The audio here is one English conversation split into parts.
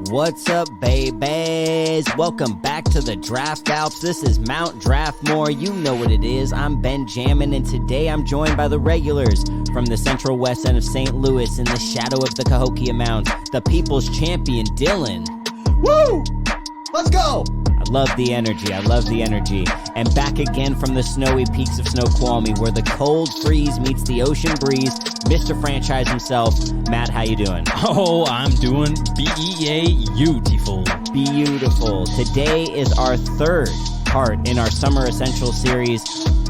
What's up, babies? Welcome back to the Draft Alps. This is Mount Draftmore. You know what it is. I'm Benjamin, and today I'm joined by the regulars from the central west end of St. Louis in the shadow of the Cahokia Mounds, the people's champion, Dylan. Woo! Let's go! I love the energy. And back again from the snowy peaks of Snoqualmie, where the cold freeze meets the ocean breeze, Mr. Franchise himself. Matt, how you doing? Oh, I'm doing beautiful. Beautiful. Today is our third part in our Summer Essentials series.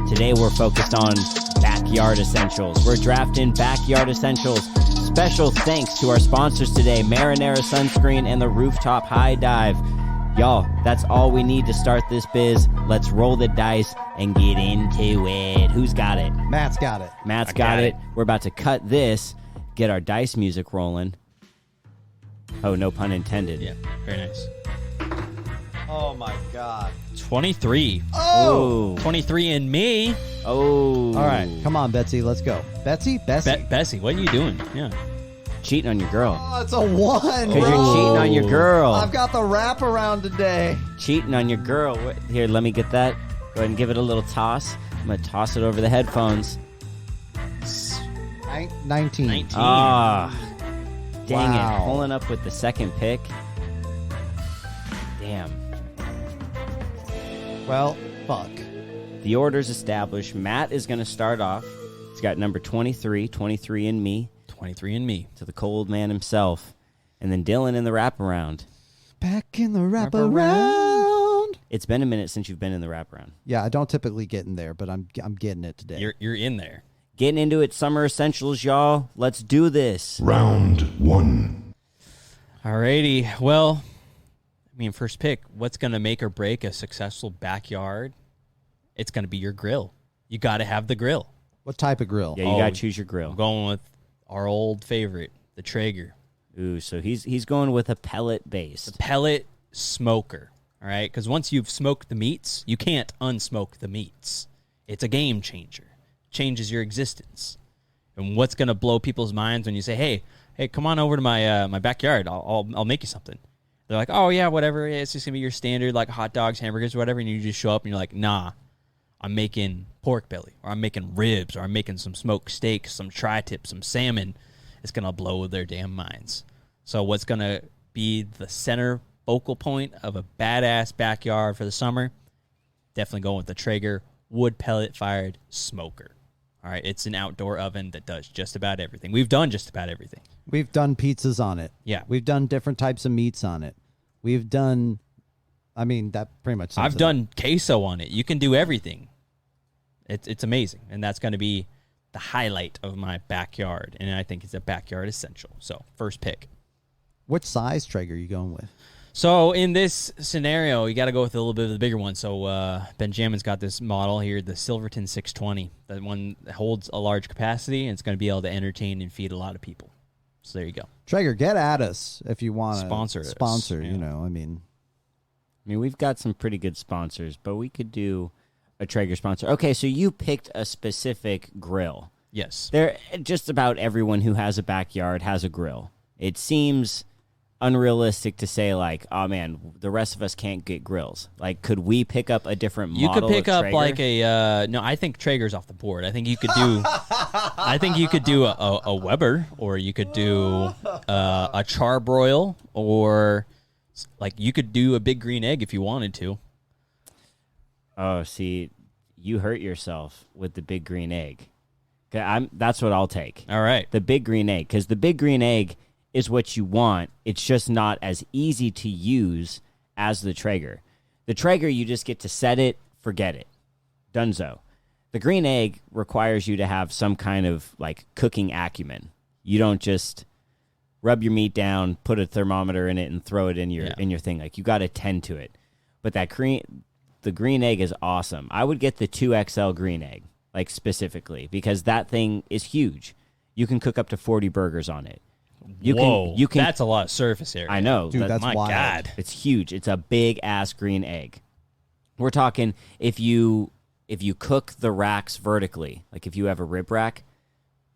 Today we're focused on backyard essentials. We're drafting backyard essentials. Special thanks to our sponsors today, Marinara Sunscreen and the Rooftop High Dive. Y'all, that's all we need to start this biz. Let's roll the dice and get into it. Who's got it? Matt's got it. Matt's got it. We're about to cut this, get our dice music rolling. Oh, no pun intended. Yeah, very nice. Oh my god. 23. Oh! 23 and me. Oh. All right, come on, Betsy, let's go. Bessie? Bessie, what are you doing? Yeah. Cheating on your girl. Oh, it's a 1. Because you're cheating on your girl. I've got the wraparound today. Cheating on your girl. Here, let me get that. Go ahead and give it a little toss. I'm going to toss it over the headphones. 19. Ah. Dang Wow. it. Pulling up with the second pick. Damn. Well, fuck. The order's established. Matt is going to start off. He's got number 23 and me. 23 and me. To the cold man himself. And then Dylan in the wraparound. Back in the wraparound. It's been a minute since you've been in the wraparound. Yeah, I don't typically get in there, but I'm getting it today. You're in there. Getting into it, Summer Essentials, y'all. Let's do this. Round 1. Alrighty. Well, I mean, first pick, what's going to make or break a successful backyard? It's going to be your grill. You got to have the grill. What type of grill? Yeah, you got to choose your grill. I'm going with our old favorite, the Traeger. Ooh, so he's going with a pellet-based. Pellet smoker, all right? Because once you've smoked the meats, you can't unsmoke the meats. It's a game changer. Changes your existence. And what's going to blow people's minds when you say, hey, come on over to my backyard. I'll make you something. They're like, oh, yeah, whatever. It's just going to be your standard, like hot dogs, hamburgers, whatever. And you just show up and you're like, nah, I'm making pork belly, or I'm making ribs, or I'm making some smoked steaks, some tri-tip, some salmon. It's going to blow their damn minds. So what's going to be the center focal point of a badass backyard for the summer? Definitely going with the Traeger wood pellet-fired smoker. All right, it's an outdoor oven that does just about everything. We've done just about everything. We've done pizzas on it. Yeah. We've done different types of meats on it. We've done, I mean, that pretty much sums I've it done queso on it. You can do everything. It's amazing, and that's going to be the highlight of my backyard, and I think it's a backyard essential. So, first pick. What size Traeger are you going with? So, in this scenario, you got to go with a little bit of the bigger one. So, Benjamin's got this model here, the Silverton 620. That one holds a large capacity, and it's going to be able to entertain and feed a lot of people. So, there you go. Traeger, get at us if you want to Sponsor us, sponsor, yeah. you know, I mean, we've got some pretty good sponsors, but we could do a Traeger sponsor. Okay, so you picked a specific grill. Yes. Just about everyone who has a backyard has a grill. It seems unrealistic to say, like, oh man, the rest of us can't get grills. Like, could we pick up a different model? You could pick of up Traeger? like a no. I think Traeger's off the board. I think you could do. I think you could do a Weber, or you could do a Charbroil, or like you could do a Big Green Egg if you wanted to. Oh, see, you hurt yourself with the Big Green Egg. That's what I'll take. All right. The Big Green Egg, because the Big Green Egg is what you want. It's just not as easy to use as the Traeger. The Traeger, you just get to set it, forget it. Dunzo. The Green Egg requires you to have some kind of like cooking acumen. You don't just rub your meat down, put a thermometer in it, and throw it in your thing. Like, you got to tend to it. But the Green Egg is awesome. I would get the 2XL Green Egg, like specifically, because that thing is huge. You can cook up to 40 burgers on it. You can. That's a lot of surface area. I know. dude, that's my wild. God. It's huge. It's a big ass green egg. We're talking if you cook the racks vertically, like if you have a rib rack,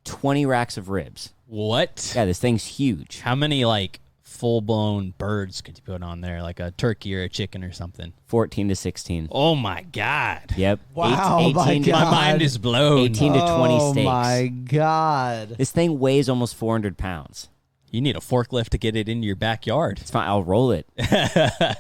20 racks of ribs. What? Yeah, this thing's huge. How many like full-blown birds could you put on there, like a turkey or a chicken or something? 14 to 16. Oh, my God. Yep. Wow, 18 my to, God. My mind is blown. 18 to 20 Oh steaks. my God. This thing weighs almost 400 pounds. You need a forklift to get it into your backyard. It's fine. I'll roll it.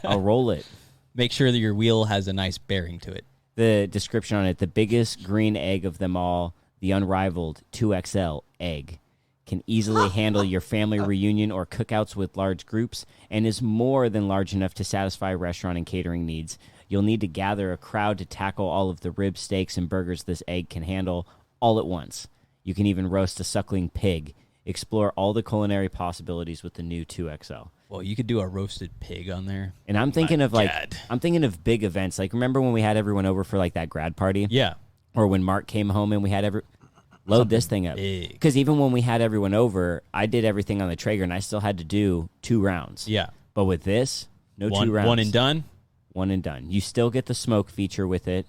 I'll roll it. Make sure that your wheel has a nice bearing to it. The description on it, the biggest green egg of them all, the unrivaled 2XL egg, can easily handle your family reunion or cookouts with large groups, and is more than large enough to satisfy restaurant and catering needs. You'll need to gather a crowd to tackle all of the ribs, steaks, and burgers this egg can handle all at once. You can even roast a suckling pig. Explore all the culinary possibilities with the new 2XL. Well, you could do a roasted pig on there. And I'm thinking of God. I'm thinking of big events. Like, remember when we had everyone over for like that grad party? Yeah. Or when Mark came home and we had load this thing up. big. Because even when we had everyone over, I did everything on the Traeger and I still had to do 2 rounds. Yeah. But with this, no 2 rounds. One and done? One and done. You still get the smoke feature with it.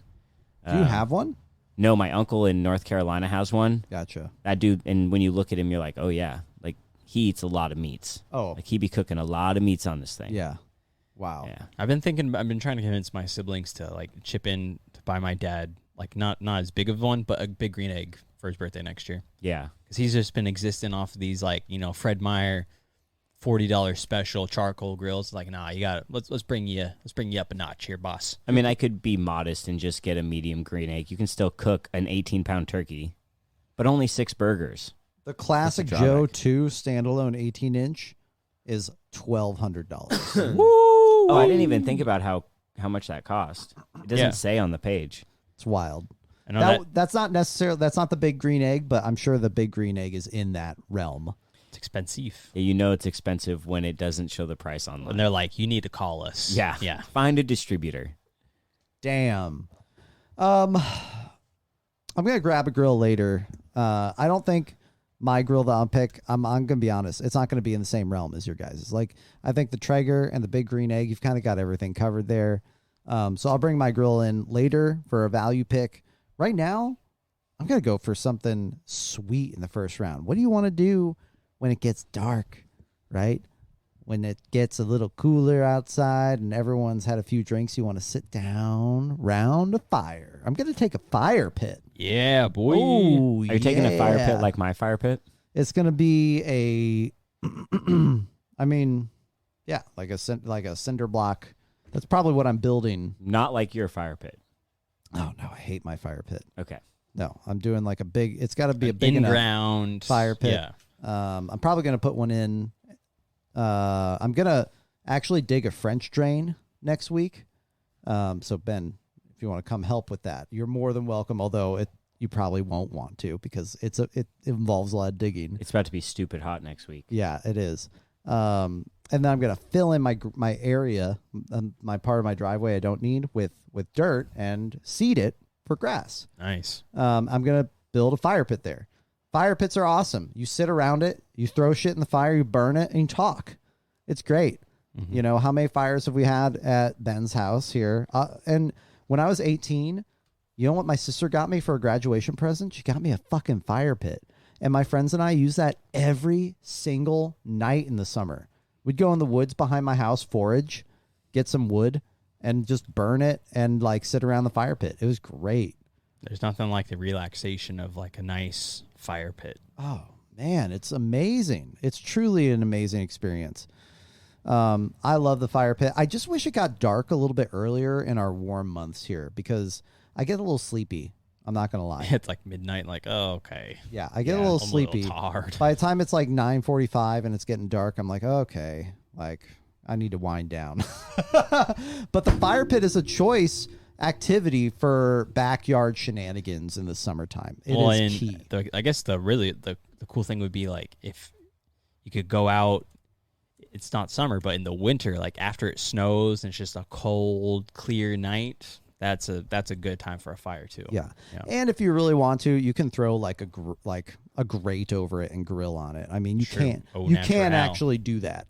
Do you have one? No, my uncle in North Carolina has one. Gotcha. That dude, and when you look at him, you're like, oh yeah, like he eats a lot of meats. Oh. Like he be cooking a lot of meats on this thing. Yeah. Wow. Yeah. I've been trying to convince my siblings to like chip in to buy my dad, like not as big of one, but a big green egg for his birthday next year. Yeah. Because he's just been existing off of these, like, Fred Meyer $40 special charcoal grills. Like, nah, you got it. Let's bring you up a notch here, boss. I mean, I could be modest and just get a medium green egg. You can still cook an 18-pound turkey, but only 6 burgers. The classic That's the drawback. Joe 2 standalone 18-inch is $1,200. Oh, I didn't even think about how much that cost. It doesn't Yeah. say on the page. It's wild. I know That's not the big green egg, but I'm sure the big green egg is in that realm. it's expensive. Yeah, you know it's expensive when it doesn't show the price online. And they're like, you need to call us. Yeah. Yeah. Find a distributor. Damn. I'm gonna grab a grill later. I don't think my grill that I'll pick, I'm gonna be honest, it's not gonna be in the same realm as your guys'. Like, I think the Traeger and the big green egg, you've kind of got everything covered there. So I'll bring my grill in later for a value pick. Right now, I'm gonna go for something sweet in the first round. What do you want to do when it gets dark, right? When it gets a little cooler outside and everyone's had a few drinks, you want to sit down round a fire. I'm going to take a fire pit. Yeah, boy. Ooh, Are you taking a fire yeah. pit like my fire pit? It's going to be I mean, yeah, like a cinder block. That's probably what I'm building. Not like your fire pit. Oh, no, I hate my fire pit. Okay. No, I'm doing like it's got to be a big enough in-ground fire pit. Yeah. I'm probably going to put one in. I'm going to actually dig a French drain next week. So, Ben, if you want to come help with that, you're more than welcome, although you probably won't want to because it involves a lot of digging. It's about to be stupid hot next week. Yeah, it is. And then I'm going to fill in my area, my part of my driveway I don't need with dirt and seed it for grass. Nice. I'm going to build a fire pit there. Fire pits are awesome. You sit around it, you throw shit in the fire, you burn it, and you talk. It's great. Mm-hmm. You know, how many fires have we had at Ben's house here? And when I was 18, you know what my sister got me for a graduation present? She got me a fucking fire pit. And my friends and I use that every single night in the summer. We'd go in the woods behind my house, forage, get some wood, and just burn it and like sit around the fire pit. It was great. There's nothing like the relaxation of like a nice fire pit. Oh, man, it's amazing. It's truly an amazing experience. I love the fire pit. I just wish it got dark a little bit earlier in our warm months here because I get a little sleepy. I'm not going to lie. It's like midnight, like, oh, okay. Yeah, I get a little I'm sleepy. A little tired. By the time it's like 9:45 and it's getting dark, I'm like, okay, like I need to wind down. But the fire pit is a choice activity for backyard shenanigans in the summertime. It is key. I guess the cool thing would be like if you could go out. It's not summer, but in the winter, like after it snows and it's just a cold, clear night. That's a good time for a fire too. Yeah. And if you really want to, you can throw like a grate over it and grill on it. I mean, you can actually do that.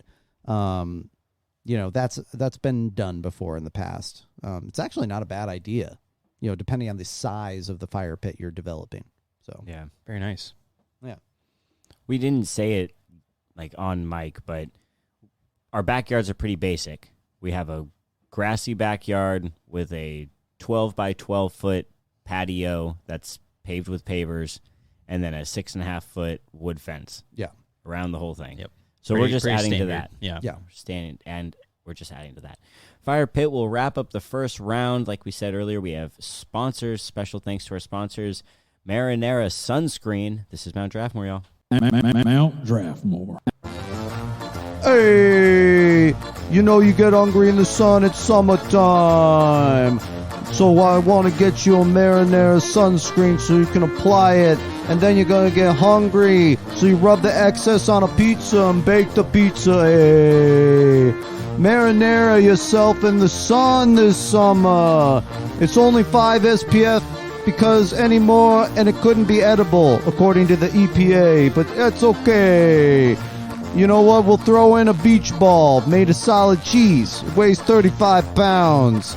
You know, that's been done before in the past. It's actually not a bad idea, you know, depending on the size of the fire pit you're developing. So Yeah. Very nice. yeah. We didn't say it like on mic, but our backyards are pretty basic. We have a grassy backyard with a 12 by 12 foot patio that's paved with pavers, and then a 6.5 foot wood fence. Yeah. Around the whole thing. Yep. So we're just adding to that. Yeah. We're just adding to that. Fire Pit will wrap up the first round. Like we said earlier, we have sponsors. Special thanks to our sponsors, Marinara Sunscreen. This is Mount Draftmore, y'all. Mount Draftmore. Hey, you know you get hungry in the sun, it's summertime. So I want to get you a marinara sunscreen so you can apply it. And then you're going to get hungry. So you rub the excess on a pizza and bake the pizza. Hey, marinara yourself in the sun this summer. It's only 5 SPF because anymore, and it couldn't be edible according to the EPA. But that's okay. You know what? We'll throw in a beach ball made of solid cheese. It weighs 35 pounds.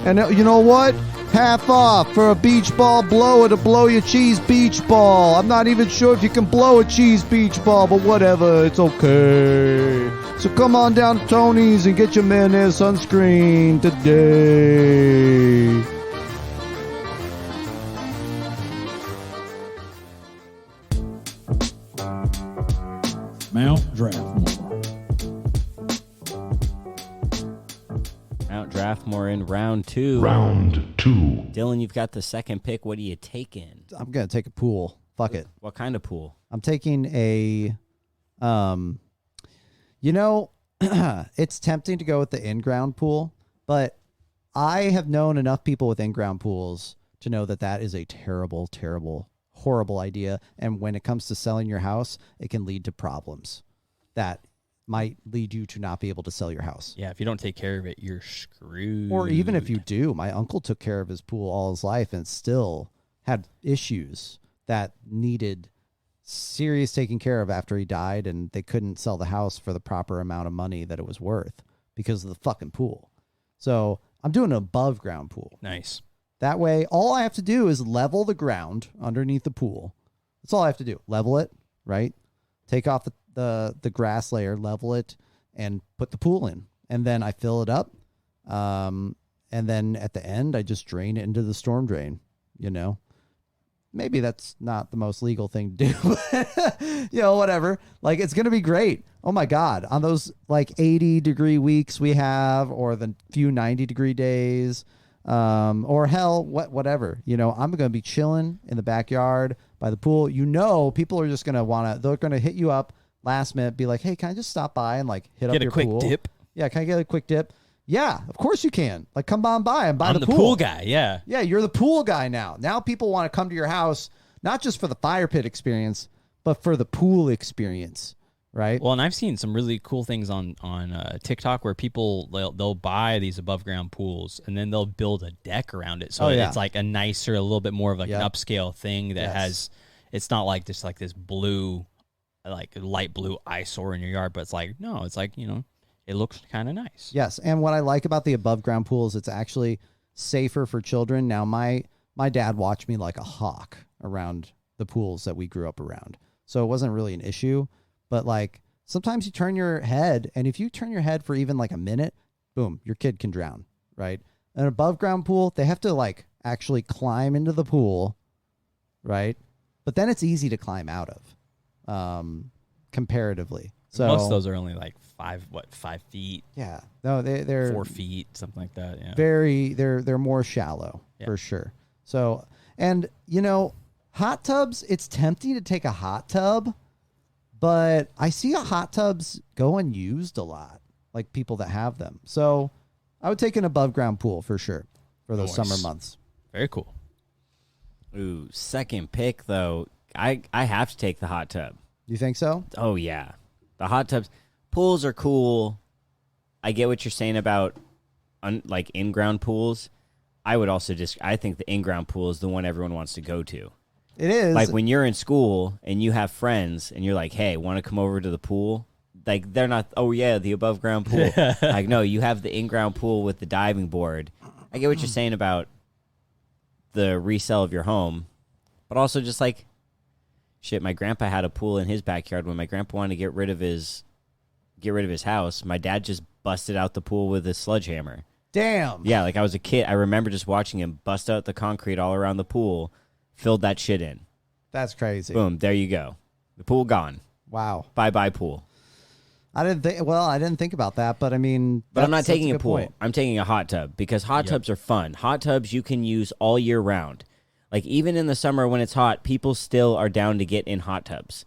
And you know what? Half off for a beach ball blower to blow your cheese beach ball. I'm not even sure if you can blow a cheese beach ball, but whatever. It's okay. So come on down to Tony's and get your mayonnaise sunscreen today. Mount Draftmore. Mount Draftmore in round 2. Round 2. Dylan, you've got the second pick. What are you taking? I'm going to take a pool. Fuck it. What kind of pool? I'm taking a, it's tempting to go with the in-ground pool, but I have known enough people with in-ground pools to know that that is a terrible, terrible, horrible idea. And when it comes to selling your house, it can lead to problems that might lead you to not be able to sell your house. Yeah, if you don't take care of it, you're screwed. Or even if you do. My uncle took care of his pool all his life and still had issues that needed serious taking care of after he died, and they couldn't sell the house for the proper amount of money that it was worth because of the fucking pool. So I'm doing an above ground pool. Nice. That way, all I have to do is level the ground underneath the pool. That's all I have to do. Level it, right? Take off the grass layer, level it, and put the pool in. And then I fill it up. And then at the end, I just drain it into the storm drain, you know? Maybe that's not the most legal thing to do, but, whatever. Like, it's going to be great. Oh, my God. On those, 80-degree weeks we have, or the few 90-degree days, or hell, whatever. I'm going to be chilling in the backyard by the pool. People are just going to they're going to hit you up last minute, be like, hey, can I just stop by and, hit up your pool? Get a quick dip? Yeah, can I get a quick dip? Yeah, of course you can. Come on by and buy I'm the the pool guy, yeah. Yeah, you're the pool guy now. Now people want to come to your house, not just for the fire pit experience, but for the pool experience, right? Well, and I've seen some really cool things on TikTok where people, they'll buy these above ground pools and then they'll build a deck around it. So it's a nicer, a little bit more of an upscale thing that has, it's not like just this blue, light blue eyesore in your yard, but it's it looks kind of nice. Yes, and what I like about the above ground pools, it's actually safer for children. Now, my dad watched me like a hawk around the pools that we grew up around, so it wasn't really an issue. But sometimes you turn your head, and if you turn your head for even a minute, boom, your kid can drown, right? An above ground pool, they have to actually climb into the pool, right? But then it's easy to climb out of, comparatively. So most of those are only 5 feet? Yeah, no, they're 4 feet, something like that. Yeah, they're more shallow for sure. So, and hot tubs, it's tempting to take a hot tub, but I see hot tubs go unused a lot, people that have them. So I would take an above ground pool for sure for those summer months. Very cool. Ooh, second pick though. I have to take the hot tub. You think so? Oh yeah, the hot tubs. Pools are cool. I get what you're saying about in-ground pools. I would also I think the in-ground pool is the one everyone wants to go to. It is. When you're in school and you have friends and you're like, hey, want to come over to the pool? They're not, oh yeah, the above ground pool. No, you have the in-ground pool with the diving board. I get what you're saying about the resale of your home, but also just shit, my grandpa had a pool in his backyard when my grandpa wanted to get rid of his get rid of his house, my dad just busted out the pool with a sledgehammer. Damn. Yeah, like I was a kid. I remember just watching him bust out the concrete all around the pool, filled that shit in. That's crazy. Boom, there you go. The pool gone. Wow. Bye-bye pool. I didn't think about that, but I mean, But I'm not taking a good pool. point. I'm taking a hot tub because hot tubs are fun. Hot tubs you can use all year round. Like even in the summer when it's hot, people still are down to get in hot tubs.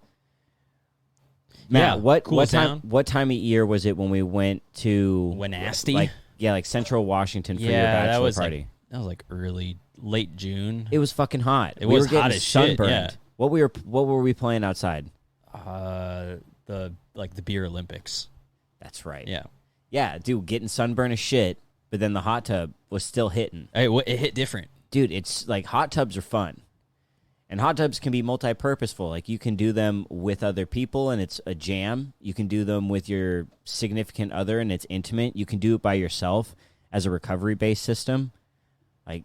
Matt, Yeah, what cools time? down. What time of year was it when we went to Wenasty? Like Central Washington for your Yeah, bachelor that was party? like late June. It was fucking hot. It we was were getting hot as shit, sunburned. yeah. What were we playing outside? The beer Olympics. That's right. Yeah. Yeah, dude, getting sunburned as shit, but then the hot tub was still hitting. It hit different. Dude, it's like hot tubs are fun. And hot tubs can be multi-purposeful. Like you can do them with other people and it's a jam. You can do them with your significant other and it's intimate. You can do it by yourself as a recovery-based system. Like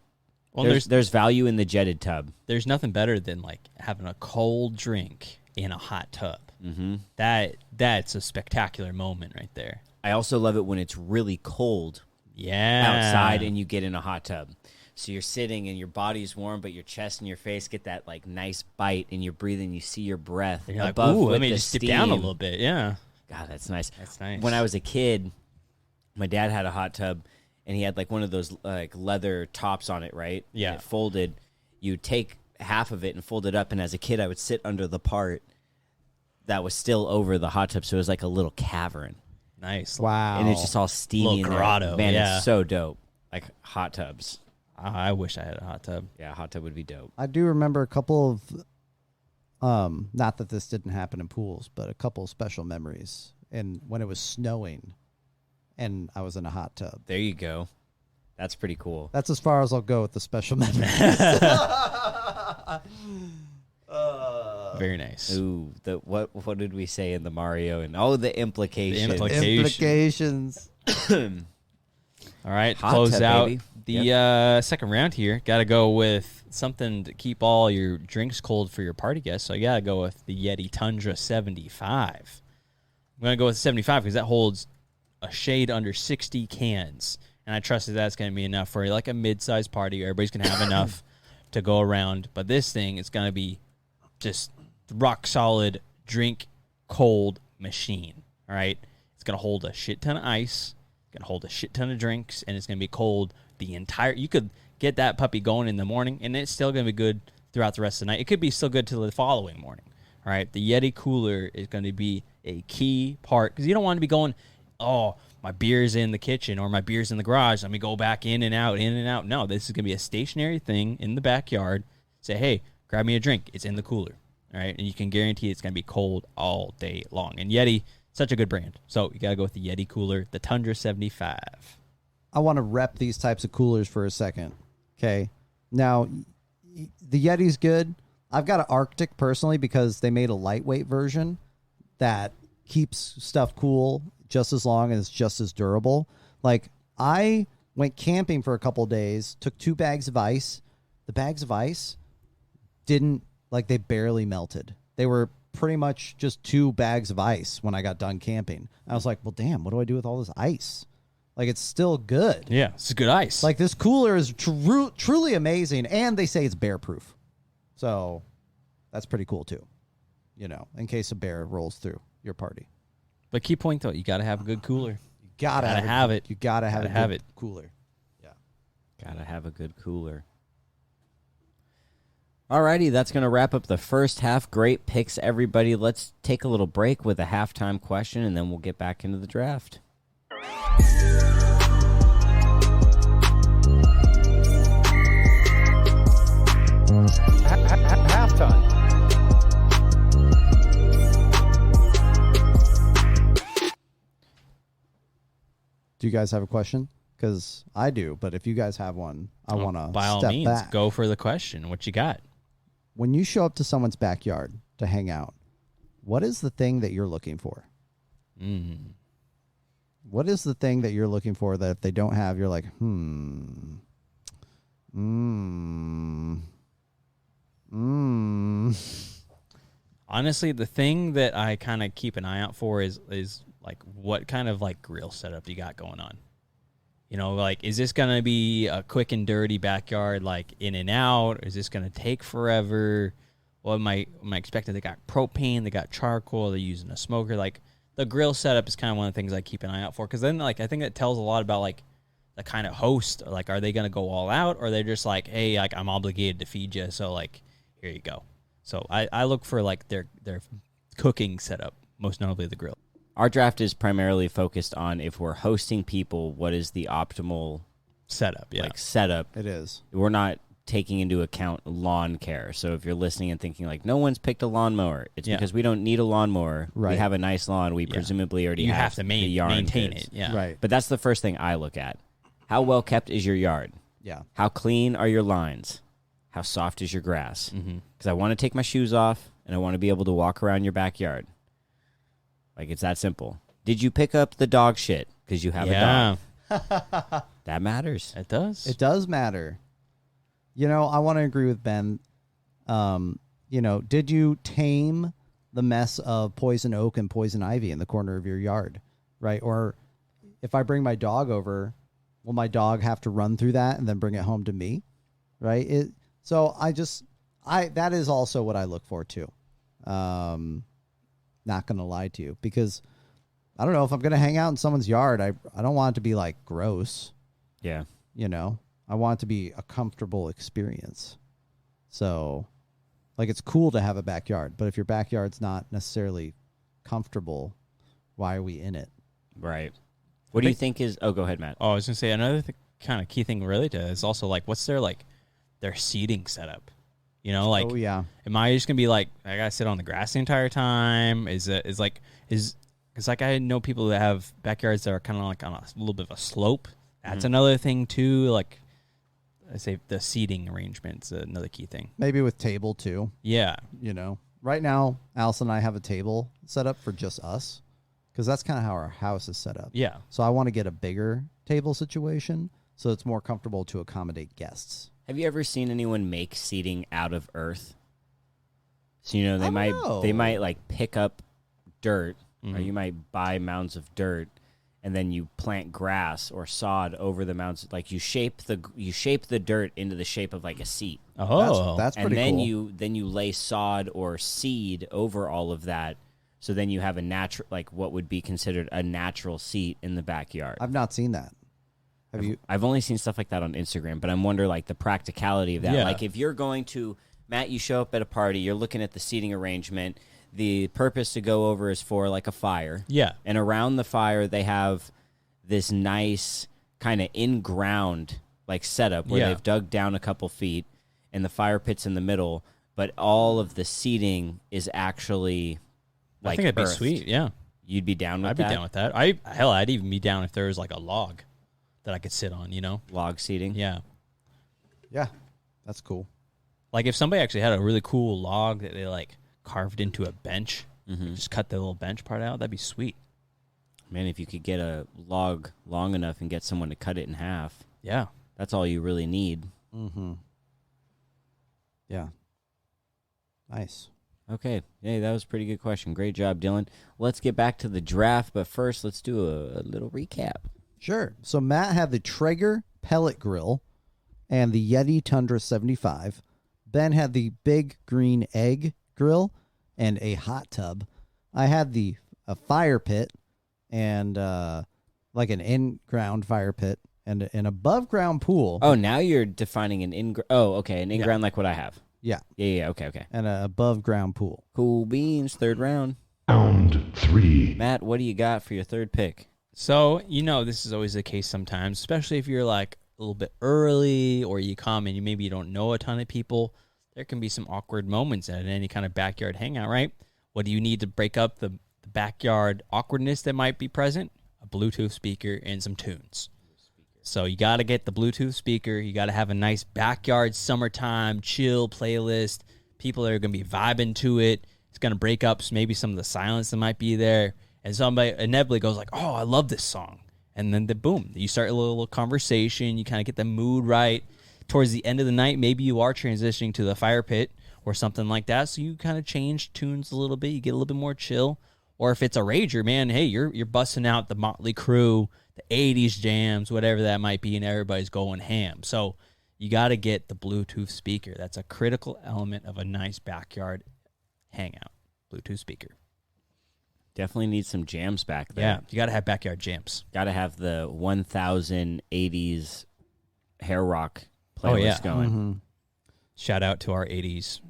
there's value in the jetted tub. There's nothing better than like having a cold drink in a hot tub. Mm-hmm. That's a spectacular moment right there. I also love it when it's really cold Yeah. outside and you get in a hot tub. So you're sitting and your body's warm, but your chest and your face get that like nice bite, and you're breathing. You see your breath And you're like, above ooh, with let me the just steam. dip down a little bit. Yeah. God, that's nice. That's nice. When I was a kid, my dad had a hot tub, and he had like one of those like leather tops on it, right? Yeah. And it folded. You take half of it and fold it up, and as a kid, I would sit under the part that was still over the hot tub, so it was like a little cavern, Nice. Wow. and it's just all steamy. Little in there. grotto, Man, yeah. it's so dope. Like hot tubs. I wish I had a hot tub. Yeah, hot tub would be dope. I do remember a couple of, not that this didn't happen in pools, but a couple of special memories. And when it was snowing, and I was in a hot tub. There you go. That's pretty cool. That's as far as I'll go with the special memories. Very nice. Ooh, what did we say in the Mario? And the implications. Implications. All right, Hot close tub, out baby. the second round here. Got to go with something to keep all your drinks cold for your party guests. So you got to go with the Yeti Tundra 75. I'm going to go with 75 because that holds a shade under 60 cans. And I trust that that's going to be enough for like a mid-sized party. Everybody's going to have enough to go around. But this thing is going to be just rock solid drink cold machine. All right. It's going to hold a shit ton of ice. It's going to hold a shit ton of drinks. And it's going to be cold the entire. You could get that puppy going in the morning and it's still going to be good throughout the rest of the night. It could be still good till the following morning. All right. The Yeti cooler is going to be a key part because you don't want to be going, oh, my beer's in the kitchen or my beer's in the garage. Let me go back in and out, in and out. No, this is going to be a stationary thing in the backyard. Say, hey, grab me a drink. It's in the cooler. All right. And you can guarantee it's going to be cold all day long. And Yeti, such a good brand. So you got to go with the Yeti cooler, the Tundra 75. I want to rep these types of coolers for a second. Okay. Now, the Yeti's good. I've got an Arctic personally because they made a lightweight version that keeps stuff cool just as long and it's just as durable. Like, I went camping for a couple of days, took 2 bags of ice. The bags of ice didn't, like, they barely melted. They were pretty much just 2 bags of ice when I got done camping. I was like, well, damn, what do I do with all this ice? Like, it's still good. Yeah, it's good ice. Like, this cooler is truly amazing, and they say it's bear proof. So that's pretty cool, too. You know, in case a bear rolls through your party. But key point, though, you got to have a good cooler. You gotta have it. You gotta have Gotta have good it. cooler. Yeah. Gotta have a good cooler. Alrighty, that's going to wrap up the first half. Great picks, everybody. Let's take a little break with a halftime question, and then we'll get back into the draft. Halftime. Do you guys have a question? Because I do, but if you guys have one, I want to By all step means, back. go for the question. What you got? When you show up to someone's backyard to hang out, what is the thing that you're looking for? What is the thing that you're looking for that if they don't have, you're like, Honestly, the thing that I kind of keep an eye out for is like what kind of like grill setup you got going on. You know, like, is this going to be a quick and dirty backyard, like in and out? Is this going to take forever? What am I expecting? They got propane, they got charcoal, they're using a smoker. Like, the grill setup is kind of one of the things I keep an eye out for. Because then, like, I think that tells a lot about, like, the kind of host. Like, are they going to go all out? Or are they just like, hey, like, I'm obligated to feed you, so, like, here you go. So I look for, like, their cooking setup, most notably the grill. Our draft is primarily focused on if we're hosting people, what is the optimal Setup, yeah. like setup. It is. We're not taking into account lawn care. So if you're listening and thinking like no one's picked a lawnmower, it's because we don't need a lawnmower. Right. We have a nice lawn. We presumably already have to the yarn maintain goods. it. Yeah. Right. But that's the first thing I look at. How well kept is your yard? Yeah. How clean are your lines? How soft is your grass? Because I want to take my shoes off and I want to be able to walk around your backyard. Like, it's that simple. Did you pick up the dog shit because you have a dog? That matters. It does. It does matter. You know, I want to agree with Ben. You know, did you tame the mess of poison oak and poison ivy in the corner of your yard, right? Or if I bring my dog over, will my dog have to run through that and then bring it home to me, right? That is also what I look for too. Not going to lie to you, because I don't know if I'm going to hang out in someone's yard. I don't want it to be like gross. Yeah. You know, I want it to be a comfortable experience. So, like, it's cool to have a backyard, but if your backyard's not necessarily comfortable, why are we in it? Right. What do you think is... Oh, go ahead, Matt. Oh, I was going to say, another kind of key thing related to it is also, like, what's their seating setup? You know, like, Oh, yeah. am I just going to be like, I got to sit on the grass the entire time? It's like I know people that have backyards that are kind of like on a little bit of a slope. That's another thing too. Like, I say the seating arrangement's another key thing. Maybe with table too. Yeah. You know, right now, Allison and I have a table set up for just us, because that's kind of how our house is set up. Yeah. So I want to get a bigger table situation so it's more comfortable to accommodate guests. Have you ever seen anyone make seating out of earth? So, you know, they don't know. might like pick up dirt, or you might buy mounds of dirt, and then you plant grass or sod over the mounds. Like, you shape the dirt into the shape of like a seat. Oh, That's And pretty then cool. you lay sod or seed over all of that. So then you have a natural, like what would be considered a natural seat in the backyard. I've not seen that. Have you? I've only seen stuff like that on Instagram, but I'm wondering like the practicality of that. Yeah. Like, if you're going to, Matt, you show up at a party, you're looking at the seating arrangement. The purpose to go over is for like a fire. yeah. And around the fire, they have this nice kind of in-ground like setup where Yeah. they've dug down a couple feet and the fire pit's in the middle, but all of the seating is actually like I think that'd be earthed. sweet. Yeah. You'd be down with I'd that? be down with that. I'd even be down if there was like a log that I could sit on, you know? Log seating? Yeah. Yeah, that's cool. Like, if somebody actually had a really cool log that they like carved into a bench, just cut the little bench part out, that'd be sweet. Man, if you could get a log long enough and get someone to cut it in half, Yeah. that's all you really need. Mm-hmm. Yeah. Nice. Okay. Hey, that was a pretty good question. Great job, Dylan. Let's get back to the draft, but first let's do a little recap. Sure. So Matt had the Traeger pellet grill and the Yeti Tundra 75. Ben had the big green egg grill and a hot tub. I had a fire pit and like an in-ground fire pit and an above-ground pool. Oh, now you're defining an in-ground. Oh, okay, an in-ground like what I have. Yeah. Yeah, okay. And an above-ground pool. Cool beans, third round. Round 3. Matt, what do you got for your third pick? So, you know, this is always the case sometimes, especially if you're like a little bit early or you come and you don't know a ton of people. There can be some awkward moments at any kind of backyard hangout, right? What do you need to break up the backyard awkwardness that might be present? A Bluetooth speaker and some tunes. So you got to get the Bluetooth speaker. You got to have a nice backyard summertime chill playlist. People that are going to be vibing to it. It's going to break up maybe some of the silence that might be there. And somebody inevitably goes like, oh, I love this song. And then boom, you start a little conversation. You kind of get the mood right. Towards the end of the night, maybe you are transitioning to the fire pit or something like that. So you kind of change tunes a little bit. You get a little bit more chill. Or if it's a rager, man, hey, you're busting out the Motley Crue, the 80s jams, whatever that might be, and everybody's going ham. So you got to get the Bluetooth speaker. That's a critical element of a nice backyard hangout. Bluetooth speaker. Definitely need some jams back there. Yeah, you got to have backyard jams. Got to have the 1080s hair rock playlist going. Mm-hmm. Shout out to our 80s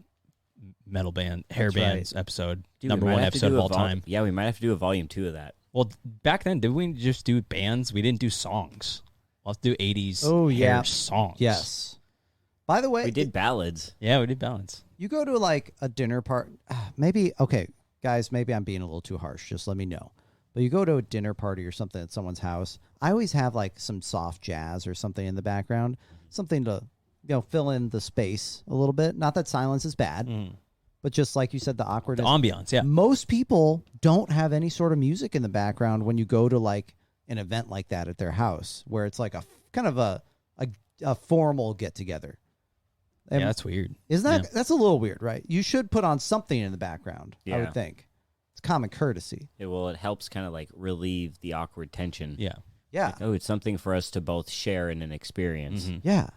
metal band, hair That's bands right. episode, Dude, number we might one have to episode do of a all time. Yeah, we might have to do a volume 2 of that. Well, back then, did we just do bands? We didn't do songs. Let's do 80s Oh, hair yeah. songs. Yes. By the way, We did ballads. Yeah, we did ballads. you go to like a dinner party. Maybe, okay, guys, maybe I'm being a little too harsh. Just let me know. But you go to a dinner party or something at someone's house. I always have like some soft jazz or something in the background, something to, fill in the space a little bit. Not that silence is bad, but just like you said, the The awkwardness. ambiance, yeah. Most people don't have any sort of music in the background when you go to like an event like that at their house, where it's like a kind of a formal get together. Yeah, that's weird. Isn't that Yeah. that's a little weird, right? You should put on something in the background. I Yeah. would think it's common courtesy. It helps kind of like relieve the awkward tension. Yeah. Yeah, Oh, it's something for us to both share in an experience. Mhm. yeah.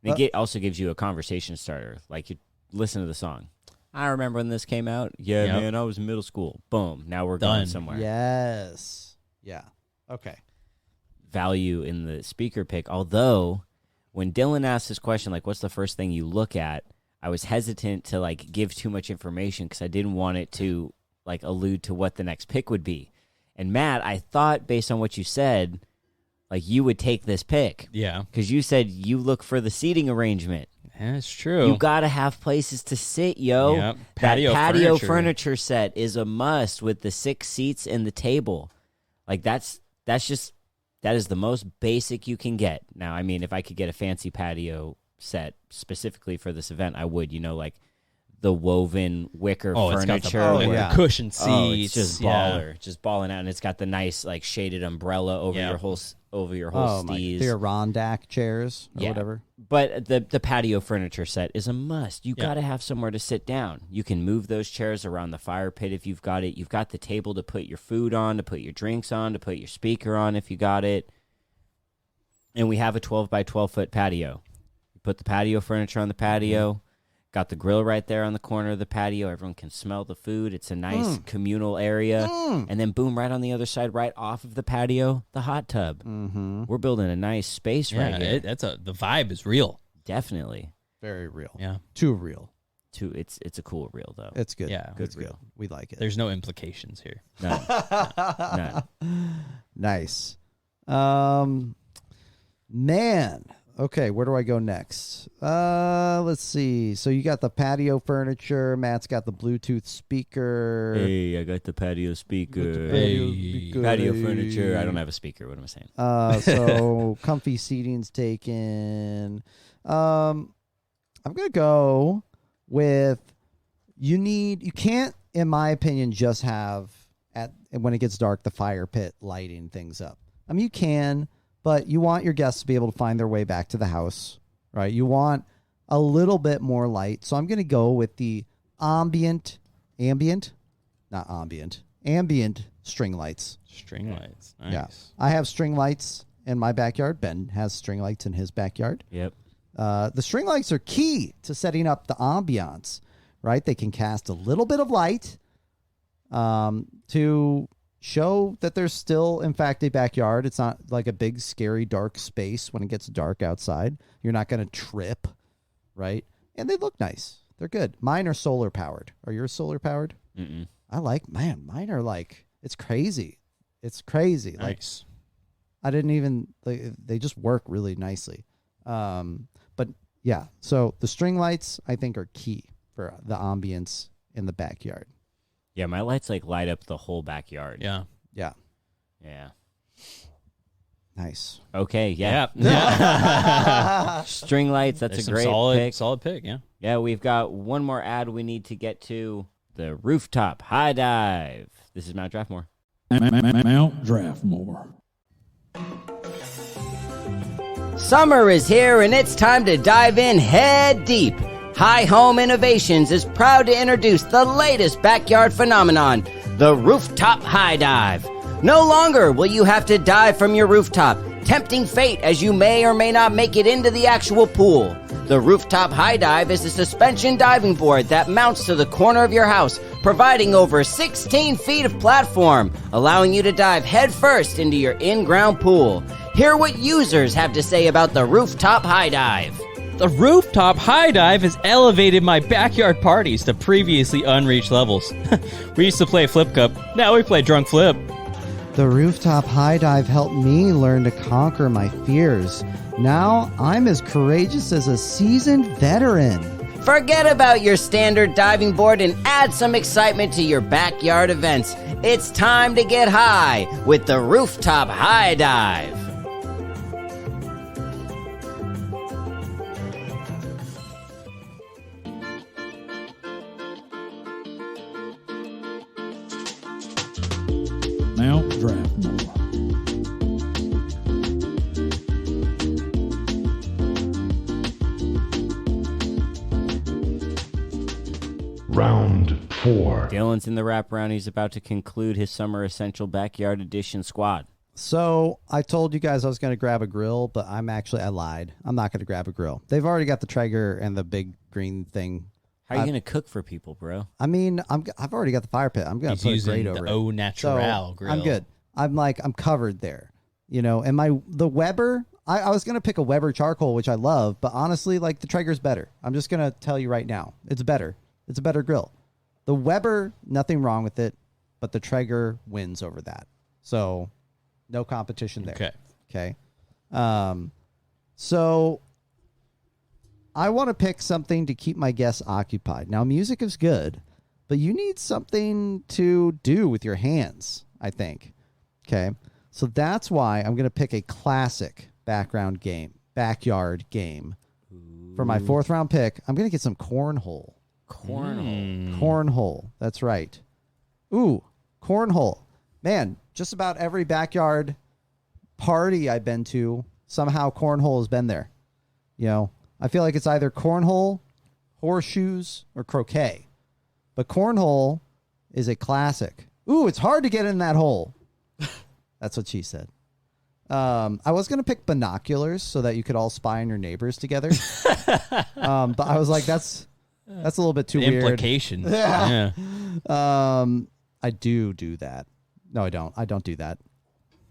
And it also gives you a conversation starter. Like you listen to the song. I remember when this came out. Yeah, Yep. man, I was in middle school. Boom. Now we're Done. going somewhere. Yes. Yeah. Okay. Value in the speaker pick. Although, when Dylan asked this question, like, what's the first thing you look at? I was hesitant to like give too much information because I didn't want it to like allude to what the next pick would be. And Matt, I thought based on what you said, like you would take this pick Yeah. because you said you look for the seating arrangement. That's true. You gotta have places to sit, yo. Yep. That Patio patio furniture. furniture set is a must with the 6 seats and the table. Like that is the most basic you can get. Now, I mean, if I could get a fancy patio set specifically for this event, I would. Like the woven wicker It's got the furniture. yeah. cushion seats. Oh, it's just yeah. baller, just balling out, and it's got the nice like shaded umbrella over Yeah. your whole Oh my! steez. The Arondack chairs or Yeah. whatever. But the patio furniture set is a must. You Yeah. got to have somewhere to sit down. You can move those chairs around the fire pit if you've got it. You've got the table to put your food on, to put your drinks on, to put your speaker on if you got it. And we have a 12 by 12 foot patio. You put the patio furniture on the patio. Got the grill right there on the corner of the patio. Everyone can smell the food. It's a nice communal area. And then boom, right on the other side, right off of the patio, the hot tub. Mm-hmm. We're building a nice space Yeah, right here. the vibe is real. Definitely. Very real. Yeah. Too real. It's a cool reel though. It's good. Yeah. It's good. We like it. There's no implications here. None. None. Nice. Man. Okay, where do I go next? Let's see. So you got the patio furniture. Matt's got the Bluetooth speaker. Hey, I got the patio speaker. Hey. Patio furniture. I don't have a speaker. What am I saying? So comfy seating's taken. I'm gonna go with you can't, in my opinion, just have when it gets dark the fire pit lighting things up. I mean, you can, but you want your guests to be able to find their way back to the house, right? You want a little bit more light. So I'm going to go with the ambient string lights. String lights. Nice. Yeah. I have string lights in my backyard. Ben has string lights in his backyard. Yep. The string lights are key to setting up the ambiance, right? They can cast a little bit of light to show that there's still, in fact, a backyard. It's not like a big, scary, dark space when it gets dark outside. You're not going to trip, right? And they look nice. They're good. Mine are solar powered. Are yours solar powered? Mm-mm. Mine are like, it's crazy. It's crazy. Like, Nice. I didn't even, they just work really nicely. But yeah, so the string lights I think are key for the ambience in the backyard. Yeah, my lights like light up the whole backyard. Yeah. Yeah. Yeah. Nice. Okay. Yeah. Yeah. String lights. That's There's a some great pick. solid pick. Yeah. Yeah, we've got one more ad we need to get to. The rooftop high dive. This is Mount Draftmore. Mount Draftmore. Summer is here and it's time to dive in head deep. High Home Innovations is proud to introduce the latest backyard phenomenon, the Rooftop High Dive. No longer will you have to dive from your rooftop, tempting fate as you may or may not make it into the actual pool. The Rooftop High Dive is a suspension diving board that mounts to the corner of your house, providing over 16 feet of platform, allowing you to dive headfirst into your in-ground pool. Hear what users have to say about the Rooftop High Dive. The Rooftop High Dive has elevated my backyard parties to previously unreached levels. We used to play Flip Cup, now we play Drunk Flip. The Rooftop High Dive helped me learn to conquer my fears. Now I'm as courageous as a seasoned veteran. Forget about your standard diving board and add some excitement to your backyard events. It's time to get high with the Rooftop High Dive. Mount Draftmore. Round 4. Dylan's in the wraparound. He's about to conclude his Summer Essential Backyard Edition squad. So I told you guys I was going to grab a grill, but I lied. I'm not going to grab a grill. They've already got the Traeger and the big green thing. How are you going to cook for people, bro? I mean, I've already got the fire pit. I'm going to put a grate over it. Au Natural So, grill. I'm good. I'm covered there. You know, and the Weber, I was going to pick a Weber charcoal, which I love, but honestly, like, the Traeger's better. I'm just going to tell you right now. It's better. It's a better grill. The Weber, nothing wrong with it, but the Traeger wins over that. So, no competition there. Okay. So I want to pick something to keep my guests occupied. Now, music is good, but you need something to do with your hands, I think. Okay. So that's why I'm going to pick a classic backyard game. For my 4th round pick, I'm going to get some cornhole. Cornhole. That's right. Ooh, cornhole. Man, just about every backyard party I've been to, somehow cornhole has been there. You know, I feel like it's either cornhole, horseshoes, or croquet. But cornhole is a classic. Ooh, it's hard to get in that hole. That's what she said. I was going to pick binoculars so that you could all spy on your neighbors together. But I was like, that's a little bit too weird. Implications. Yeah. I do that. No, I don't. I don't do that.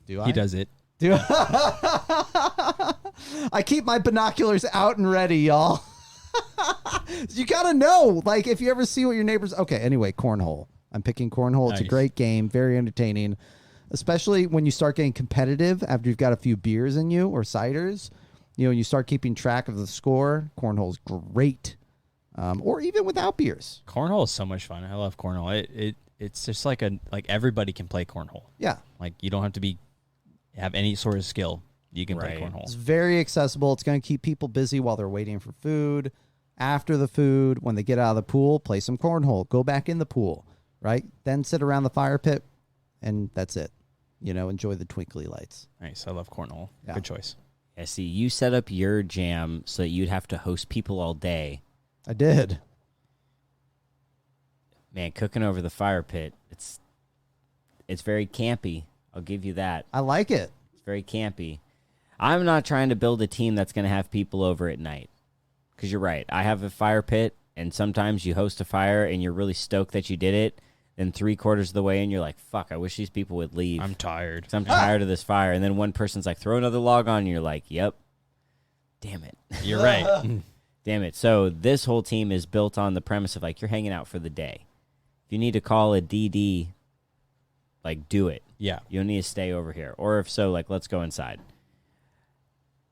Do I? He does it. Do I keep my binoculars out and ready, y'all. You got to know, like, if you ever see what your neighbors... Okay, anyway, cornhole. I'm picking cornhole. Nice. It's a great game. Very entertaining. Especially when you start getting competitive after you've got a few beers in you or ciders. You know, and you start keeping track of the score. Cornhole's great. Or even without beers. Cornhole is so much fun. I love cornhole. It's just like everybody can play cornhole. Yeah. Like, you don't have to have any sort of skill. You can play cornhole. It's very accessible. It's going to keep people busy while they're waiting for food. After the food, when they get out of the pool, play some cornhole. Go back in the pool, right? Then sit around the fire pit, and that's it. You know, enjoy the twinkly lights. Nice. I love cornhole. Yeah. Good choice. Yeah, see, you set up your jam so that you'd have to host people all day. I did. Man, cooking over the fire pit, it's very campy. I'll give you that. I like it. It's very campy. I'm not trying to build a team that's going to have people over at night. Because you're right. I have a fire pit, and sometimes you host a fire, and you're really stoked that you did it. Then 3/4 of the way, and you're like, fuck, I wish these people would leave. I'm tired. I'm tired of this fire. And then one person's like, throw another log on, and you're like, yep. Damn it. You're right. Damn it. So this whole team is built on the premise of, like, you're hanging out for the day. If you need to call a DD, like, do it. Yeah. You don't need to stay over here. Or if so, like, let's go inside.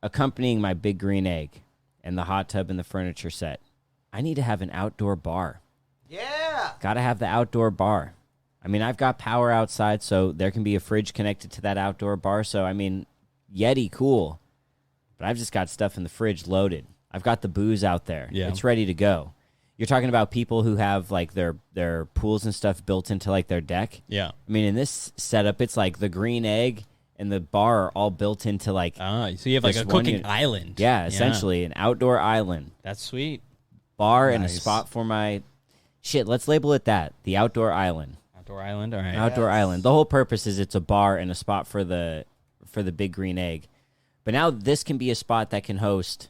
Accompanying my big green egg and the hot tub and the furniture set, I need to have an outdoor bar. Yeah. Got to have the outdoor bar. I mean, I've got power outside, so there can be a fridge connected to that outdoor bar. So, I mean, Yeti, cool. But I've just got stuff in the fridge loaded. I've got the booze out there. Yeah. It's ready to go. You're talking about people who have, like, their pools and stuff built into, like, their deck. Yeah. I mean, in this setup, it's like the green egg and the bar are all built into, like... so you have, like, a cooking island. Yeah, essentially, an outdoor island. That's sweet. Bar and a spot for my... Shit, let's label it that. The outdoor island. Outdoor island. All right. Outdoor island. The whole purpose is it's a bar and a spot for the big green egg. But now this can be a spot that can host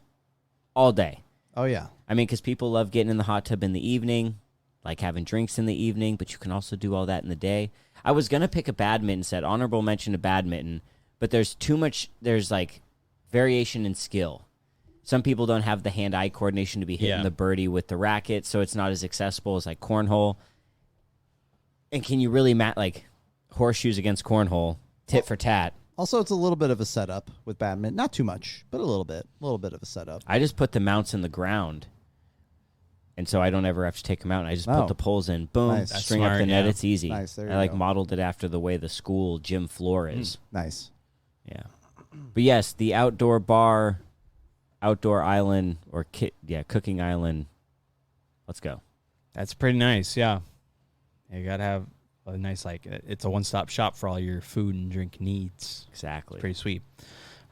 all day. Oh, yeah. I mean, because people love getting in the hot tub in the evening, like having drinks in the evening, but you can also do all that in the day. I was going to pick a badminton set, honorable mention to badminton, but there's like variation in skill. Some people don't have the hand-eye coordination to be hitting the birdie with the racket, so it's not as accessible as like cornhole. And can you really like horseshoes against cornhole, tit for tat? Also, it's a little bit of a setup with badminton. Not too much, but a little bit of a setup. I just put the mounts in the ground, and so I don't ever have to take them out. I just put the poles in. Boom, Nice. That's string up smart, the net. yeah. It's easy. Nice, there you I like go. modeled it after the way the school gym floor is. Nice. Yeah, but yes, the outdoor bar, outdoor island, or cooking island. Let's go. That's pretty nice. Yeah. You got to have a nice, like, it's a one-stop shop for all your food and drink needs. Exactly. Pretty sweet.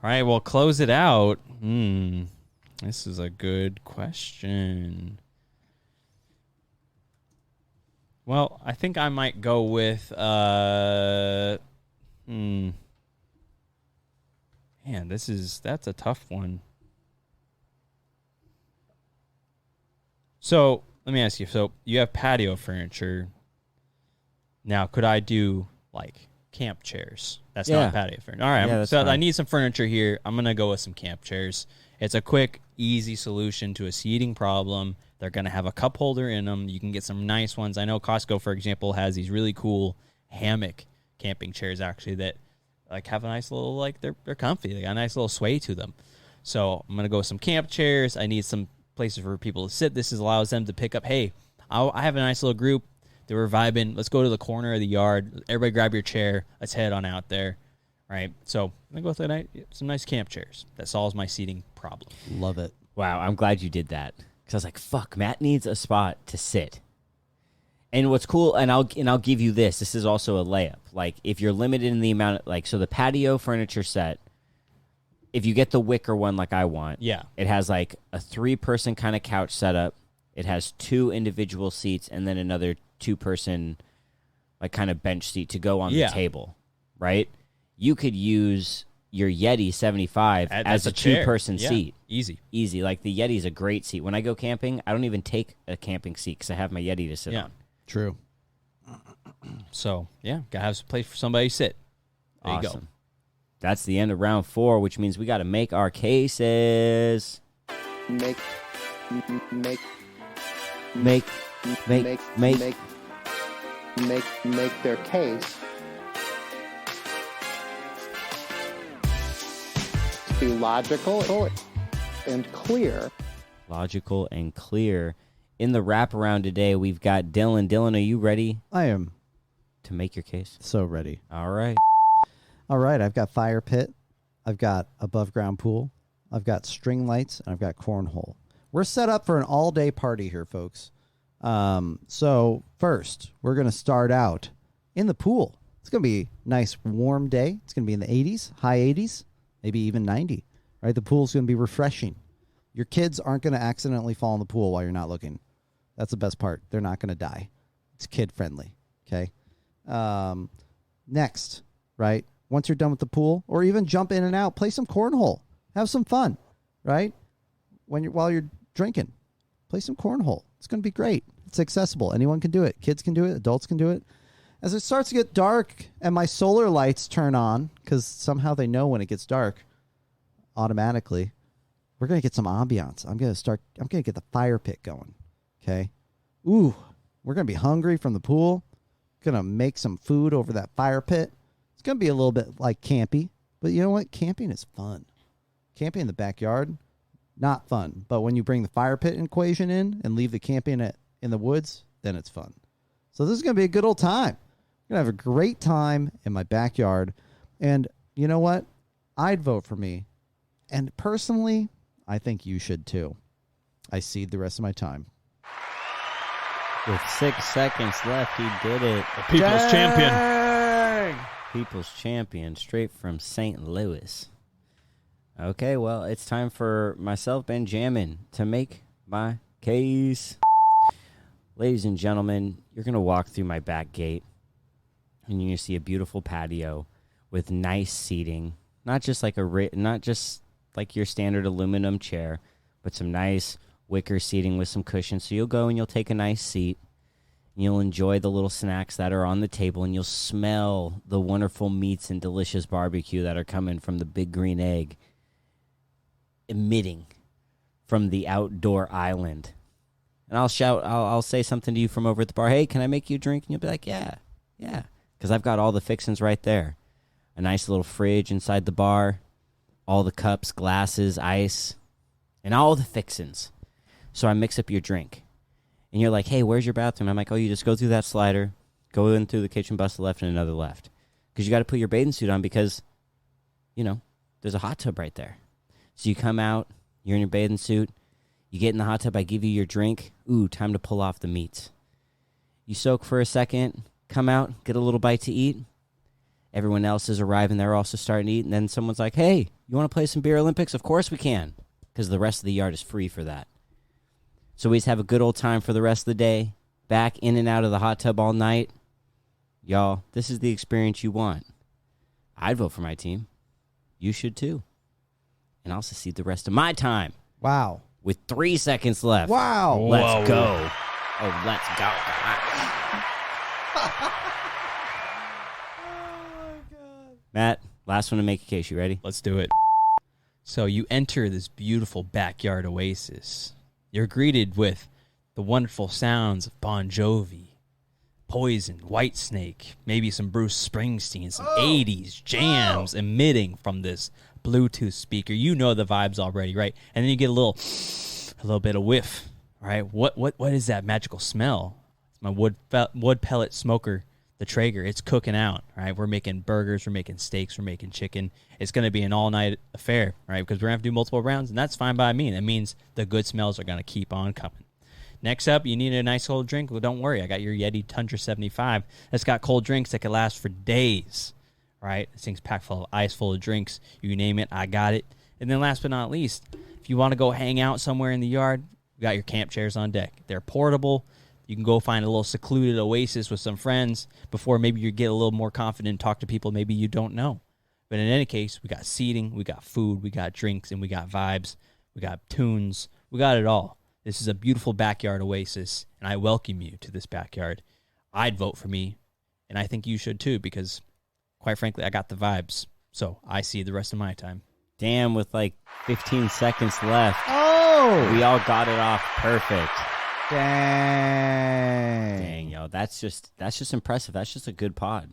All right, well, close it out. This is a good question. Well, I think I might go with Man, that's a tough one. So, let me ask you. So, you have patio furniture. Now, could I do, like, camp chairs? That's not patio furniture. All right, that's so fine. I need some furniture here. I'm going to go with some camp chairs. It's a quick, easy solution to a seating problem. They're going to have a cup holder in them. You can get some nice ones. I know Costco, for example, has these really cool hammock camping chairs, actually, that, like, have a nice little, like, they're comfy. They got a nice little sway to them. So I'm going to go with some camp chairs. I need some places for people to sit. This allows them to pick up, hey, I have a nice little group. They were vibing. Let's go to the corner of the yard. Everybody grab your chair. Let's head on out there. Right? So I'm going to go with some nice camp chairs. That solves my seating problem. Love it. Wow, I'm glad you did that. Because I was like, fuck, Matt needs a spot to sit. And what's cool, and I'll give you this. This is also a layup. Like, if you're limited in the amount of, like, so the patio furniture set, if you get the wicker one like I want, it has like a 3-person kind of couch setup. It has 2 individual seats and then another 2-person like kind of bench seat to go on the table, right? You could use your Yeti 75 as a 2-person seat. Easy. Like the Yeti's a great seat. When I go camping, I don't even take a camping seat because I have my Yeti to sit on. True. So, gotta have some place for somebody to sit. There you go. That's the end of round 4, which means we got to make our cases. Make their case. Be logical and clear. Logical and clear. In the wraparound today, we've got Dylan. Dylan, are you ready I am to make your case? so ready. All right. All right, I've got fire pit, I've got above ground pool, I've got string lights, and I've got cornhole. We're set up for an all-day party here, folks. So first, we're going to start out in the pool. It's going to be a nice warm day. It's going to be in the 80s, high 80s, maybe even 90. Right? The pool's going to be refreshing. Your kids aren't going to accidentally fall in the pool while you're not looking. That's the best part. They're not going to die. It's kid-friendly, okay? Next, right? Once you're done with the pool, or even jump in and out, play some cornhole. Have some fun, right? While you're drinking, play some cornhole. It's going to be great. It's accessible. Anyone can do it. Kids can do it. Adults can do it. As it starts to get dark and my solar lights turn on, because somehow they know when it gets dark automatically, we're going to get some ambiance. I'm going to get the fire pit going, okay? Ooh, we're going to be hungry from the pool. Going to make some food over that fire pit. It's going to be a little bit like campy, but you know what? Camping is fun. Camping in the backyard, not fun. But when you bring the fire pit equation in and leave the camping in the woods, then it's fun. So this is going to be a good old time. I'm going to have a great time in my backyard. And you know what? I'd vote for me. And personally, I think you should too. I cede the rest of my time. With 6 seconds left, he did it. The people's champion. People's champion, straight from St. Louis. Okay, well, it's time for myself, Benjamin, to make my case. Ladies and gentlemen, you're going to walk through my back gate. and you're gonna see a beautiful patio with nice seating, not just like your standard aluminum chair, but some nice wicker seating with some cushions. So you'll go and you'll take a nice seat, and you'll enjoy the little snacks that are on the table, and you'll smell the wonderful meats and delicious barbecue that are coming from the big green egg, emitting from the outdoor island. And I'll say something to you from over at the bar. Hey, can I make you a drink? And you'll be like, yeah, because I've got all the fixings right there. A nice little fridge inside the bar, all the cups, glasses, ice, and all the fixings. So I mix up your drink. And you're like, hey, where's your bathroom? I'm like, oh, you just go through that slider, go in through the kitchen, bust a left and another left. Because you got to put your bathing suit on because, there's a hot tub right there. So you come out, you're in your bathing suit, you get in the hot tub, I give you your drink. Ooh, time to pull off the meats. You soak for a second, come out, get a little bite to eat. Everyone else is arriving. They're also starting to eat. And then someone's like, hey, you want to play some Beer Olympics? Of course we can, because the rest of the yard is free for that. So we just have a good old time for the rest of the day, back in and out of the hot tub all night. Y'all, this is the experience you want. I'd vote for my team. You should too. And I'll secede the rest of my time. Wow. With 3 seconds left. Wow. Let's go. Oh, let's go. Matt, last one to make a case. You ready? Let's do it. So you enter this beautiful backyard oasis. You're greeted with the wonderful sounds of Bon Jovi, Poison, Whitesnake, maybe some Bruce Springsteen, some 80s jams emitting from this Bluetooth speaker. You know the vibes already, right? And then you get a little bit of whiff, right? What is that magical smell? It's my wood pellet smoker, the Traeger. It's cooking out, right? We're making burgers, we're making steaks, we're making chicken. It's going to be an all-night affair, right? Because we're going to have to do multiple rounds, and that's fine by me. That means the good smells are going to keep on coming. Next up, you need a nice cold drink. Well, don't worry. I got your Yeti Tundra 75 that's got cold drinks that can last for days, right? This thing's packed full of ice, full of drinks. You name it, I got it. And then last but not least, if you want to go hang out somewhere in the yard, we got your camp chairs on deck. They're portable. You can go find a little secluded oasis with some friends before maybe you get a little more confident and talk to people maybe you don't know. But in any case, we got seating, we got food, we got drinks, and we got vibes. We got tunes. We got it all. This is a beautiful backyard oasis, and I welcome you to this backyard. I'd vote for me, and I think you should too, because, quite frankly, I got the vibes. So I see the rest of my time. Damn, with like 15 seconds left. Oh! We all got it off perfect. Dang, yo. That's just impressive. That's just a good pod.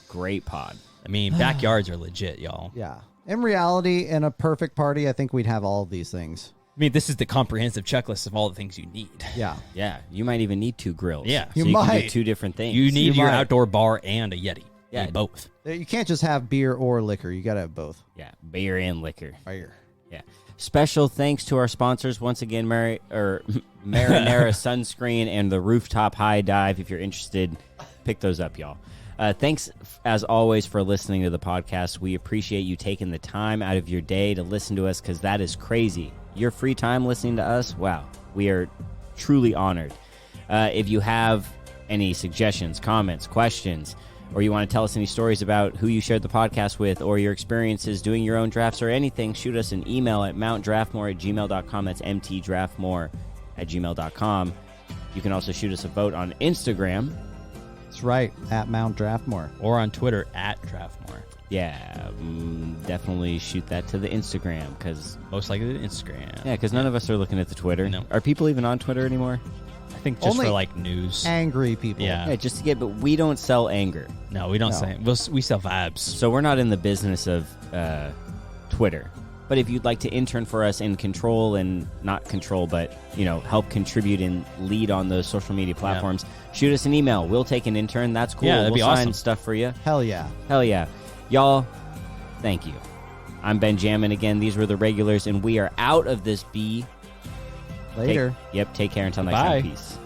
Great pod. I mean, backyards are legit, y'all. Yeah. In reality, in a perfect party, I think we'd have all of these things. I mean, this is the comprehensive checklist of all the things you need. Yeah. Yeah. You might even need 2 grills. Yeah. So You can might. do 2 different things. You need your might. outdoor bar and a Yeti. Yeah. You need both. You can't just have beer or liquor. You got to have both. Yeah. Beer and liquor. Beer. Yeah. Special thanks to our sponsors once again, Marinara Sunscreen and the Rooftop High Dive. If you're interested, pick those up, y'all. Thanks, as always, for listening to the podcast. We appreciate you taking the time out of your day to listen to us, because that is crazy. Your free time listening to us, wow, we are truly honored. If you have any suggestions, comments, questions, or you want to tell us any stories about who you shared the podcast with or your experiences doing your own drafts or anything, shoot us an email at mountdraftmore@gmail.com. That's mtdraftmore@gmail.com. You can also shoot us a vote on Instagram. That's right, at Mount Draftmore. Or on Twitter, @Draftmore. Yeah, definitely shoot that to the Instagram, because Most likely to Instagram. none of us are looking at the Twitter. No. Are people even on Twitter anymore? I think just Only for like news. Angry people. Yeah. Yeah, just to get, but we don't sell anger. No, we don't No. say. We sell vibes. So we're not in the business of Twitter. But if you'd like to intern for us and control, and not control, but help contribute and lead on those social media platforms, shoot us an email. We'll take an intern. That's cool. Yeah, that'd be we'll sign awesome. stuff for you. Hell yeah. Hell yeah. Y'all, thank you. I'm Benjamin again. These were the regulars, and we are out of this B. Later. Take care until next Bye. time. Peace.